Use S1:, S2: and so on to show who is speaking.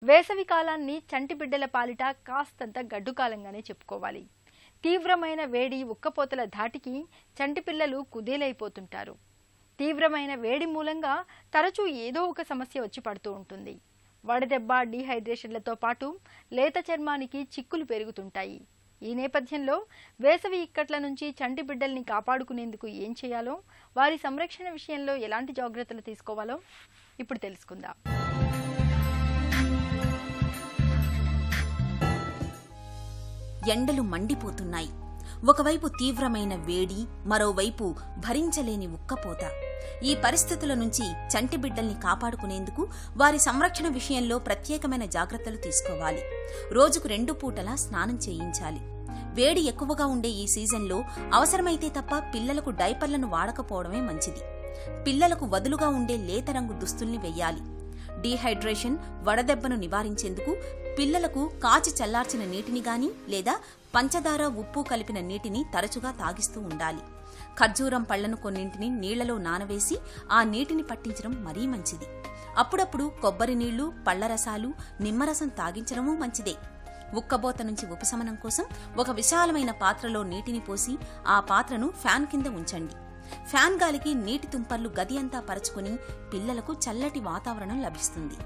S1: వేసవి కాలాన్ని చంటి బిడ్డల పాలిట కాస్తంత గడ్డుకాలంగానే చెప్పుకోవాలి. తీవ్రమైన వేడి ఉక్కపోతల ధాటికి చంటి పిల్లలు కుదేలైపోతుంటారు. తీవ్రమైన వేడి మూలంగా తరచూ ఏదో ఒక సమస్య వచ్చి పడుతూ ఉంటుంది. వడదెబ్బ, డీహైడ్రేషన్లతో పాటు లేత చర్మానికి చిక్కులు పెరుగుతుంటాయి. ఈ నేపథ్యంలో వేసవి ఇక్కట్ల నుంచి చంటి బిడ్డల్ని కాపాడుకునేందుకు ఏం చేయాలో, వారి సంరక్షణ విషయంలో ఎలాంటి జాగ్రత్తలు తీసుకోవాలో ఇప్పుడు తెలుసుకుందాం.
S2: ఎండలు మండిపోతున్నాయి. ఒకవైపు తీవ్రమైన వేడి, మరోవైపు భరించలేని ఉక్కపోత. ఈ పరిస్థితుల నుంచి చంటి బిడ్డల్ని కాపాడుకునేందుకు వారి సంరక్షణ విషయంలో ప్రత్యేకమైన జాగ్రత్తలు తీసుకోవాలి. రోజుకు 2 పూటలా స్నానం చేయించాలి. వేడి ఎక్కువగా ఉండే ఈ సీజన్లో అవసరమైతే తప్ప పిల్లలకు డైపర్లను వాడకపోవడమే మంచిది. పిల్లలకు వదులుగా ఉండే లేత రంగు దుస్తుల్ని వెయ్యాలి. డీహైడ్రేషన్, వడదెబ్బను నివారించేందుకు పిల్లలకు కాచి చల్లార్చిన నీటిని గాని లేదా పంచదార, ఉప్పు కలిపిన నీటిని తరచుగా తాగిస్తూ ఉండాలి. ఖర్జూరం పళ్లను కొన్నింటిని నీళ్లలో నానవేసి ఆ నీటిని పట్టించడం మరీ మంచిది. అప్పుడప్పుడు కొబ్బరి నీళ్లు, పళ్లరసాలు, నిమ్మరసం తాగించడమూ మంచిదే. ఉక్కబోత నుంచి ఉపశమనం కోసం ఒక విశాలమైన పాత్రలో నీటిని పోసి ఆ పాత్రను ఫ్యాన్ కింద ఉంచండి. ఫ్యాన్ గాలికి నీటి తుంపర్లు గది అంతా పరచుకుని పిల్లలకు చల్లటి వాతావరణం లభిస్తుంది.